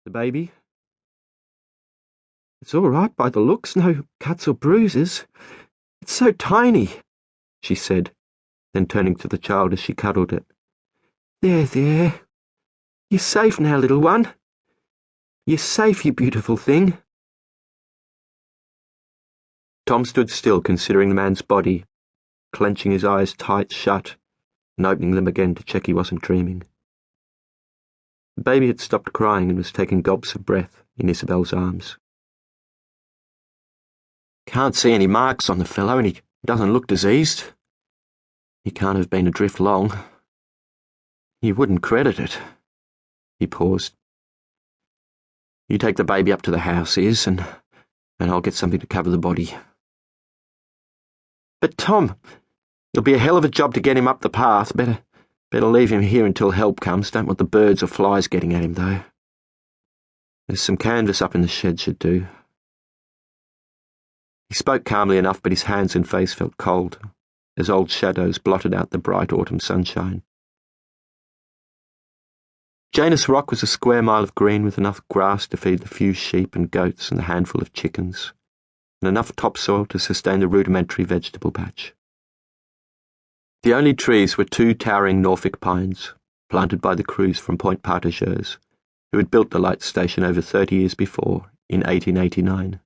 The baby? It's all right by the looks, no cuts or bruises. It's so tiny, she said, then turning to the child as she cuddled it. There. You're safe now, little one. You're safe, you beautiful thing. Tom stood still, considering the man's body, clenching his eyes tight shut and opening them again to check he wasn't dreaming. The baby had stopped crying and was taking gobs of breath in Isabel's arms. Can't see any marks on the fellow, and he doesn't look diseased. He can't have been adrift long. You wouldn't credit it. He paused. You take the baby up to the house, Iz, and I'll get something to cover the body. But Tom, it'll be a hell of a job to get him up the path. Better leave him here until help comes. Don't want the birds or flies getting at him, though. There's some canvas up in the shed should do. He spoke calmly enough, but his hands and face felt cold, as old shadows blotted out the bright autumn sunshine. Janus Rock was a square mile of green with enough grass to feed the few sheep and goats and the handful of chickens, and enough topsoil to sustain the rudimentary vegetable patch. The only trees were 2 towering Norfolk pines, planted by the crews from Point Partageurs, who had built the light station over 30 years before, in 1889.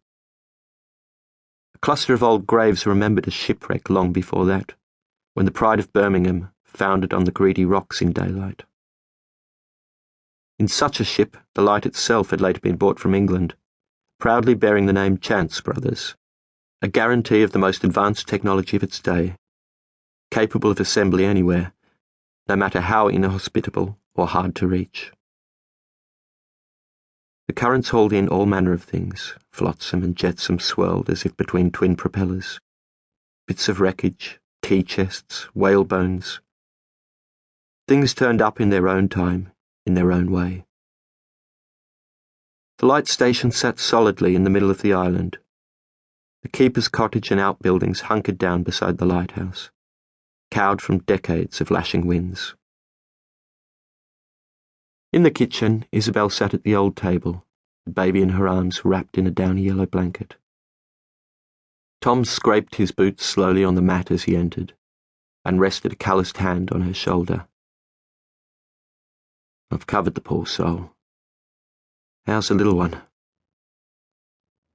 A cluster of old graves remembered a shipwreck long before that, when the Pride of Birmingham foundered on the greedy rocks in daylight. In such a ship, the light itself had later been bought from England, proudly bearing the name Chance Brothers, a guarantee of the most advanced technology of its day, capable of assembly anywhere, no matter how inhospitable or hard to reach. The currents hauled in all manner of things. Flotsam and jetsam swirled as if between twin propellers. Bits of wreckage, tea chests, whale bones. Things turned up in their own time, in their own way. The light station sat solidly in the middle of the island. The keeper's cottage and outbuildings hunkered down beside the lighthouse, cowed from decades of lashing winds. In the kitchen, Isabel sat at the old table, the baby in her arms wrapped in a downy yellow blanket. Tom scraped his boots slowly on the mat as he entered, and rested a calloused hand on her shoulder. I've covered the poor soul. How's the little one?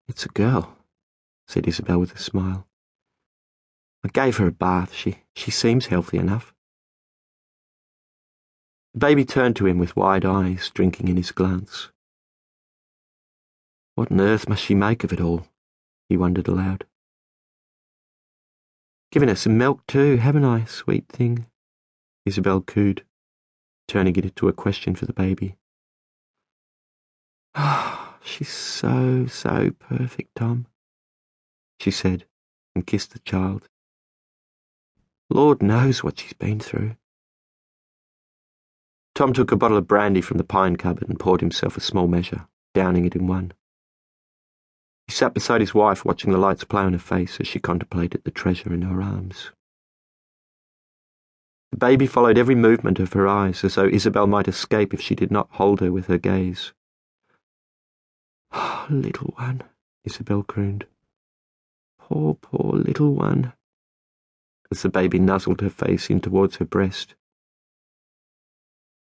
It's a girl, said Isabel with a smile. I gave her a bath. She seems healthy enough. The baby turned to him with wide eyes, drinking in his glance. What on earth must she make of it all? He wondered aloud. Given her some milk too, haven't I, sweet thing? Isabel cooed, turning it into a question for the baby. Ah, she's so perfect, Tom, she said, and kissed the child. Lord knows what she's been through. Tom took a bottle of brandy from the pine cupboard and poured himself a small measure, downing it in one. He sat beside his wife, watching the lights play on her face as she contemplated the treasure in her arms. The baby followed every movement of her eyes, as though Isabel might escape if she did not hold her with her gaze. Oh, little one, Isabel crooned. Poor little one, as the baby nuzzled her face in towards her breast.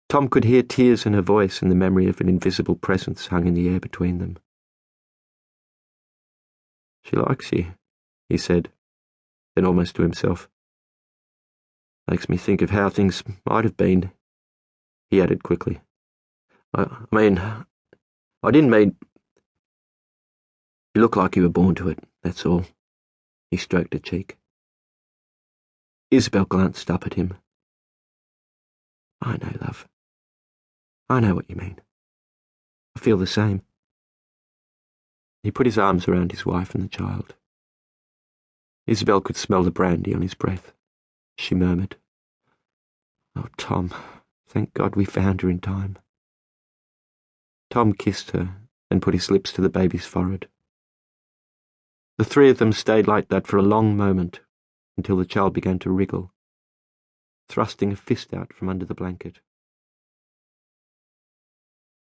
Tom could hear tears in her voice and the memory of an invisible presence hung in the air between them. She likes you, he said, then almost to himself. Makes me think of how things might have been, he added quickly. I didn't mean... You look like you were born to it, that's all. He stroked her cheek. Isabel glanced up at him. I know, love. I know what you mean. I feel the same. He put his arms around his wife and the child. Isabel could smell the brandy on his breath. She murmured, Oh, Tom, thank God we found her in time. Tom kissed her and put his lips to the baby's forehead. The 3 of them stayed like that for a long moment, until the child began to wriggle, thrusting a fist out from under the blanket.